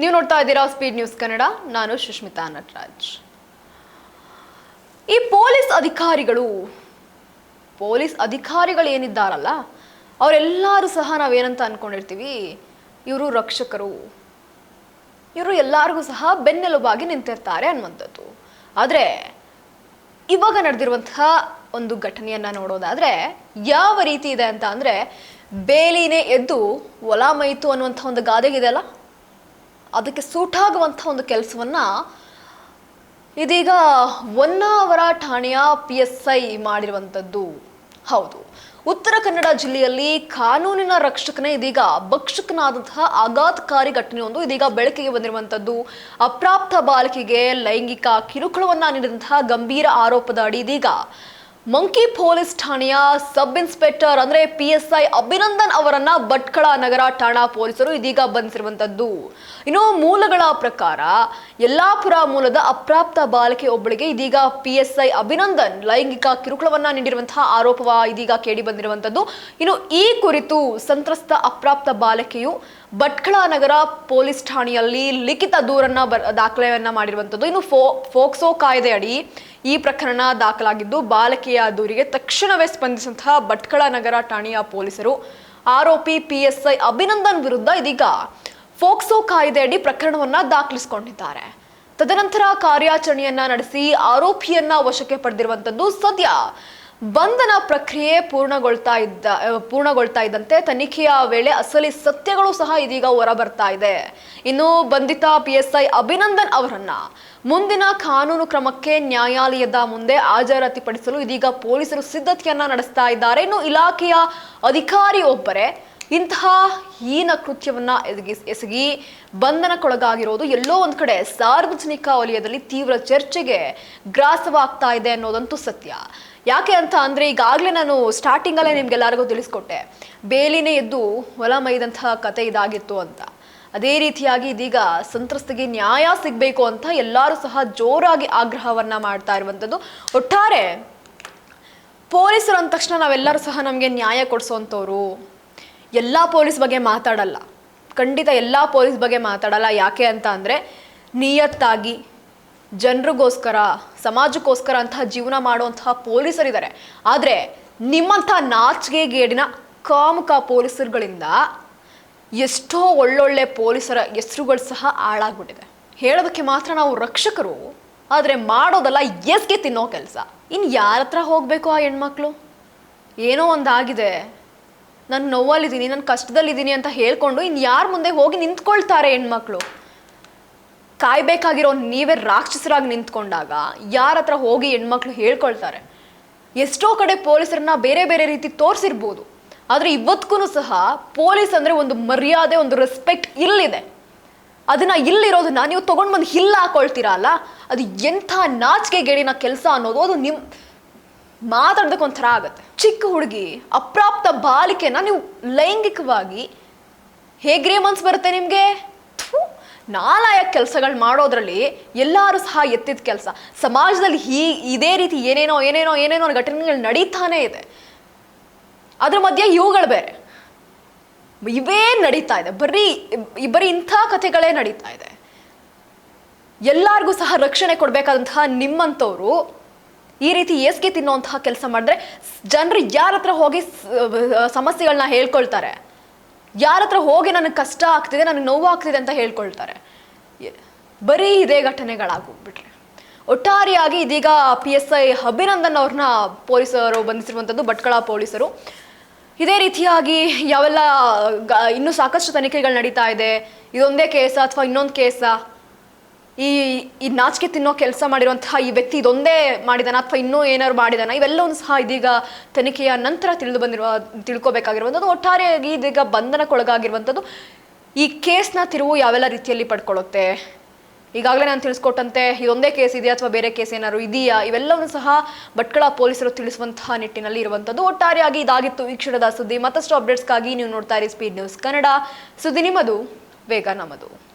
ನೀವು ನೋಡ್ತಾ ಇದ್ದೀರಾ ಸ್ಪೀಡ್ ನ್ಯೂಸ್ ಕನ್ನಡ. ನಾನು ಸುಷ್ಮಿತಾ ನಟರಾಜ್. ಈ ಪೊಲೀಸ್ ಅಧಿಕಾರಿಗಳು ಏನಿದ್ದಾರಲ್ಲ, ಅವರೆಲ್ಲರೂ ಸಹ ನಾವೇನಂತ ಅನ್ಕೊಂಡಿರ್ತೀವಿ, ಇವರು ರಕ್ಷಕರು, ಇವರು ಎಲ್ಲರಿಗೂ ಸಹ ಬೆನ್ನೆಲುಬಾಗಿ ನಿಂತಿರ್ತಾರೆ ಅನ್ನುವಂಥದ್ದು. ಆದರೆ ಇವಾಗ ನಡೆದಿರುವಂತಹ ಒಂದು ಘಟನೆಯನ್ನ ನೋಡೋದಾದ್ರೆ ಯಾವ ರೀತಿ ಇದೆ ಅಂತ ಅಂದ್ರೆ, ಬೇಲಿನೇ ಎದ್ದು ಹೊಲ ಮೈತು ಅನ್ನುವಂಥ ಒಂದು ಗಾದೆ ಇದೆಯಲ್ಲ, ಅದಕ್ಕೆ ಸೂಟ್ ಆಗುವಂಥ ಒಂದು ಕೆಲಸವನ್ನ ಇದೀಗ ಹೊನ್ನಾವರ ಠಾಣೆಯ PSI ಮಾಡಿರುವಂಥದ್ದು. ಹೌದು, ಉತ್ತರ ಕನ್ನಡ ಜಿಲ್ಲೆಯಲ್ಲಿ ಕಾನೂನಿನ ರಕ್ಷಕನೇ ಇದೀಗ ಭಕ್ಷಕನಾದಂತಹ ಆಘಾತಕಾರಿ ಘಟನೆಯೊಂದು ಇದೀಗ ಬೆಳಕಿಗೆ ಬಂದಿರುವಂಥದ್ದು. ಅಪ್ರಾಪ್ತ ಬಾಲಕಿಗೆ ಲೈಂಗಿಕ ಕಿರುಕುಳವನ್ನ ನೀಡಿದಂತಹ ಗಂಭೀರ ಆರೋಪದ ಅಡಿ ಇದೀಗ ಮಂಕಿ ಪೊಲೀಸ್ ಠಾಣೆಯ ಸಬ್ ಇನ್ಸ್ಪೆಕ್ಟರ್ ಅಂದ್ರೆ PSI ಅಭಿನಂದನ್ ಅವರನ್ನ ಭಟ್ಕಳ ನಗರ ಠಾಣಾ ಪೊಲೀಸರು ಇದೀಗ ಬಂಧಿಸಿರುವಂತದ್ದು. ಇನ್ನು ಮೂಲಗಳ ಪ್ರಕಾರ ಯಲ್ಲಾಪುರ ಮೂಲದ ಅಪ್ರಾಪ್ತ ಬಾಲಕಿ ಒಬ್ಬಳಿಗೆ ಇದೀಗ PSI ಅಭಿನಂದನ್ ಲೈಂಗಿಕ ಕಿರುಕುಳವನ್ನ ನೀಡಿರುವಂತಹ ಆರೋಪವ ಇದೀಗ ಕೇಳಿ ಬಂದಿರುವಂತದ್ದು. ಇನ್ನು ಈ ಕುರಿತು ಸಂತ್ರಸ್ತ ಅಪ್ರಾಪ್ತ ಬಾಲಕಿಯು ಭಟ್ಕಳ ನಗರ ಪೊಲೀಸ್ ಠಾಣೆಯಲ್ಲಿ ಲಿಖಿತ ದೂರನ್ನ ದಾಖಲೆಯನ್ನ ಮಾಡಿರುವಂತದ್ದು. ಇನ್ನು ಫೋಕ್ಸೋ ಕಾಯ್ದೆ ಅಡಿ ಈ ಪ್ರಕರಣ ದಾಖಲಾಗಿದ್ದು, ಬಾಲಕಿಯ ದೂರಿಗೆ ತಕ್ಷಣವೇ ಸ್ಪಂದಿಸಿದಂತಹ ಭಟ್ಕಳ ನಗರ ಠಾಣೆಯ ಪೊಲೀಸರು ಆರೋಪಿ PSI ಅಭಿನಂದನ್ ವಿರುದ್ಧ ಇದೀಗ ಫೋಕ್ಸೋ ಕಾಯ್ದೆ ಅಡಿ ಪ್ರಕರಣವನ್ನ ದಾಖಲಿಸಿಕೊಂಡಿದ್ದಾರೆ. ತದನಂತರ ಕಾರ್ಯಾಚರಣೆಯನ್ನ ನಡೆಸಿ ಆರೋಪಿಯನ್ನ ವಶಕ್ಕೆ ಪಡೆದಿರುವಂತದ್ದು. ಸದ್ಯ ಬಂಧನ ಪ್ರಕ್ರಿಯೆ ಪೂರ್ಣಗೊಳ್ತಾ ಇದ್ದಂತೆ ತನಿಖೆಯ ವೇಳೆ ಅಸಲಿ ಸತ್ಯಗಳು ಸಹ ಇದೀಗ ಹೊರ ಬರ್ತಾ ಇದೆ. ಇನ್ನು ಬಂಧಿತ PSI ಅಭಿನಂದನ್ ಅವರನ್ನ ಮುಂದಿನ ಕಾನೂನು ಕ್ರಮಕ್ಕೆ ನ್ಯಾಯಾಲಯದ ಮುಂದೆ ಹಾಜರಾತಿಪಡಿಸಲು ಇದೀಗ ಪೊಲೀಸರು ಸಿದ್ಧತೆಯನ್ನ ನಡೆಸ್ತಾ ಇದ್ದಾರೆ. ಇನ್ನು ಇಲಾಖೆಯ ಅಧಿಕಾರಿಯೊಬ್ಬರೇ ಇಂತಹ ಹೀನ ಕೃತ್ಯವನ್ನ ಎಸಗಿ ಬಂಧನಕ್ಕೊಳಗಾಗಿರೋದು ಎಲ್ಲೋ ಒಂದ್ ಕಡೆ ಸಾರ್ವಜನಿಕ ವಲಯದಲ್ಲಿ ತೀವ್ರ ಚರ್ಚೆಗೆ ಗ್ರಾಸವಾಗ್ತಾ ಇದೆ ಅನ್ನೋದಂತೂ ಸತ್ಯ. ಯಾಕೆ ಅಂತ ಅಂದ್ರೆ, ಈಗಾಗಲೇ ನಾನು ಸ್ಟಾರ್ಟಿಂಗ್ ಅಲ್ಲೇ ನಿಮ್ಗೆಲ್ಲರಿಗೂ ತಿಳಿಸ್ಕೊಟ್ಟೆ, ಬೇಲಿನೇ ಎದ್ದು ಹೊಲ ಮೈದಂತಹ ಕತೆ ಇದಾಗಿತ್ತು ಅಂತ. ಅದೇ ರೀತಿಯಾಗಿ ಇದೀಗ ಸಂತ್ರಸ್ತೆಗೆ ನ್ಯಾಯ ಸಿಗಬೇಕು ಅಂತ ಎಲ್ಲರೂ ಸಹ ಜೋರಾಗಿ ಆಗ್ರಹವನ್ನ ಮಾಡ್ತಾ ಇರುವಂಥದ್ದು. ಒಟ್ಟಾರೆ ಪೊಲೀಸರು ಅಂದ ತಕ್ಷಣ ನಾವೆಲ್ಲರೂ ಸಹ ನಮಗೆ ನ್ಯಾಯ ಕೊಡಿಸೋವಂಥವ್ರು. ಎಲ್ಲ ಪೊಲೀಸ್ ಬಗ್ಗೆ ಮಾತಾಡಲ್ಲ, ಖಂಡಿತ ಎಲ್ಲ ಪೊಲೀಸ್ ಬಗ್ಗೆ ಮಾತಾಡಲ್ಲ. ಯಾಕೆ ಅಂತ ಅಂದರೆ, ನಿಯತ್ತಾಗಿ ಜನರಿಗೋಸ್ಕರ ಸಮಾಜಕ್ಕೋಸ್ಕರ ಅಂತಹ ಜೀವನ ಮಾಡುವಂತಹ ಪೊಲೀಸರಿದ್ದಾರೆ. ಆದರೆ ನಿಮ್ಮಂಥ ನಾಚಿಕೆಗೇಡಿನ ಕಾಮುಕ ಪೊಲೀಸರುಗಳಿಂದ ಎಷ್ಟೋ ಒಳ್ಳೊಳ್ಳೆ ಪೊಲೀಸರ ಹೆಸರುಗಳು ಸಹ ಹಾಳಾಗ್ಬಿಟ್ಟಿದೆ. ಹೇಳೋದಕ್ಕೆ ಮಾತ್ರ ನಾವು ರಕ್ಷಕರು, ಆದರೆ ಮಾಡೋದಲ್ಲ ಎಸ್ಗೆ ತಿನ್ನೋ ಕೆಲಸ. ಇನ್ನು ಯಾರ ಹತ್ರ ಹೋಗಬೇಕು ಆ ಹೆಣ್ಮಕ್ಳು? ಏನೋ ಒಂದಾಗಿದೆ, ನಾನು ನೋವಲ್ಲಿದ್ದೀನಿ, ನಾನು ಕಷ್ಟದಲ್ಲಿದ್ದೀನಿ ಅಂತ ಹೇಳ್ಕೊಂಡು ಇನ್ನು ಯಾರ ಮುಂದೆ ಹೋಗಿ ನಿಂತ್ಕೊಳ್ತಾರೆ ಹೆಣ್ಮಕ್ಳು? ಕಾಯ್ಬೇಕಾಗಿರೋ ನೀವೇ ರಾಕ್ಷಸರಾಗಿ ನಿಂತ್ಕೊಂಡಾಗ ಯಾರ ಹತ್ರ ಹೋಗಿ ಹೆಣ್ಮಕ್ಳು ಹೇಳ್ಕೊಳ್ತಾರೆ? ಎಷ್ಟೋ ಕಡೆ ಪೊಲೀಸರನ್ನ ಬೇರೆ ಬೇರೆ ರೀತಿ ತೋರಿಸಿರ್ಬೋದು, ಆದರೆ ಇವತ್ತಿಗೂ ಸಹ ಪೊಲೀಸ್ ಅಂದರೆ ಒಂದು ಮರ್ಯಾದೆ, ಒಂದು ರೆಸ್ಪೆಕ್ಟ್ ಇಲ್ಲಿದೆ. ಅದನ್ನ ಇಲ್ಲಿರೋದನ್ನ ನೀವು ತಗೊಂಡು ಬಂದು ಹಿಲ್ಲ ಹಾಕೊಳ್ತೀರಾ ಅಲ್ಲ, ಅದು ಎಂಥ ನಾಚಿಕೆಗೇಡಿನ ಕೆಲಸ ಅನ್ನೋದು ಅದು ಮಾತಾಡೋದಕ್ಕೆ ಒಂಥರ ಆಗತ್ತೆ. ಚಿಕ್ಕ ಹುಡುಗಿ ಅಪ್ರಾಪ್ತ ಬಾಲಿಕೆನ ನೀವು ಲೈಂಗಿಕವಾಗಿ ಹೇಗ್ರೇ ಮನ್ಸು ಬರುತ್ತೆ ನಿಮಗೆ? ನಾಲಾಯಕ ಕೆಲಸಗಳು ಮಾಡೋದ್ರಲ್ಲಿ ಎಲ್ಲರೂ ಸಹ ಎತ್ತಿದ ಕೆಲಸ. ಸಮಾಜದಲ್ಲಿ ಇದೇ ರೀತಿ ಏನೇನೋ ಘಟನೆಗಳು ನಡೀತಾನೆ ಇದೆ. ಅದ್ರ ಮಧ್ಯೆ ಇವುಗಳು ಬೇರೆ, ಇವೇ ನಡೀತಾ ಇದೆ. ಬರೀ ಇಂಥ ಕಥೆಗಳೇ ನಡೀತಾ ಇದೆ. ಎಲ್ಲರಿಗೂ ಸಹ ರಕ್ಷಣೆ ಕೊಡಬೇಕಾದಂತಹ ನಿಮ್ಮಂಥವ್ರು ಈ ರೀತಿ ಏಸ್ಗೆ ತಿನ್ನುವಂತಹ ಕೆಲಸ ಮಾಡಿದ್ರೆ ಜನರು ಯಾರ ಹತ್ರ ಹೋಗಿ ಸಮಸ್ಯೆಗಳನ್ನ ಹೇಳ್ಕೊಳ್ತಾರೆ? ಯಾರ ಹತ್ರ ಹೋಗಿ ನನಗೆ ಕಷ್ಟ ಆಗ್ತಿದೆ, ನನಗೆ ನೋವು ಆಗ್ತಿದೆ ಅಂತ ಹೇಳ್ಕೊಳ್ತಾರೆ? ಬರೀ ಇದೇ ಘಟನೆಗಳಾಗೋಗ್ಬಿಟ್ರೆ. ಒಟ್ಟಾರೆಯಾಗಿ ಇದೀಗ PSI ಅಭಿನಂದನ್ ಅವ್ರನ್ನ ಪೊಲೀಸರು ಬಂಧಿಸಿರುವಂಥದ್ದು, ಭಟ್ಕಳ ಪೊಲೀಸರು. ಇದೇ ರೀತಿಯಾಗಿ ಯಾವೆಲ್ಲ ಇನ್ನೂ ಸಾಕಷ್ಟು ತನಿಖೆಗಳು ನಡೀತಾ ಇದೆ. ಇದೊಂದೇ ಕೇಸ ಅಥವಾ ಇನ್ನೊಂದು ಕೇಸ? ಈ ನಾಚಿಕೆ ತಿನ್ನೋ ಕೆಲಸ ಮಾಡಿರುವಂತಹ ಈ ವ್ಯಕ್ತಿ ಇದೊಂದೇ ಮಾಡಿದಾನ ಅಥವಾ ಇನ್ನೂ ಏನಾದ್ರು ಮಾಡಿದಾನ? ಇವೆಲ್ಲವೂ ಸಹ ಇದೀಗ ತನಿಖೆಯ ನಂತರ ತಿಳ್ಕೊಬೇಕಾಗಿರುವಂಥದ್ದು. ಒಟ್ಟಾರೆಯಾಗಿ ಇದೀಗ ಬಂಧನಕ್ಕೊಳಗಾಗಿರುವಂಥದ್ದು. ಈ ಕೇಸ್ನ ತಿರುವು ಯಾವೆಲ್ಲ ರೀತಿಯಲ್ಲಿ ಪಡ್ಕೊಳ್ಳುತ್ತೆ? ಈಗಾಗಲೇ ನಾನು ತಿಳಿಸ್ಕೊಟ್ಟಂತೆ ಇದೊಂದೇ ಕೇಸ್ ಇದೆಯಾ ಅಥವಾ ಬೇರೆ ಕೇಸ್ ಏನಾದ್ರು ಇದೆಯಾ? ಇವೆಲ್ಲವೂ ಸಹ ಭಟ್ಕಳ ಪೊಲೀಸರು ತಿಳಿಸುವಂತಹ ನಿಟ್ಟಿನಲ್ಲಿ ಇರುವಂಥದ್ದು. ಒಟ್ಟಾರೆಯಾಗಿ ಇದಾಗಿತ್ತು ಈ ಕ್ಷಣದ ಸುದ್ದಿ. ಮತ್ತಷ್ಟು ಅಪ್ಡೇಟ್ಸ್ಗಾಗಿ ನೀವು ನೋಡ್ತಾ ಇರಿ ಸ್ಪೀಡ್ ನ್ಯೂಸ್ ಕನ್ನಡ. ಸುದ್ದಿ ನಿಮ್ಮದು, ವೇಗ ನಮ್ಮದು.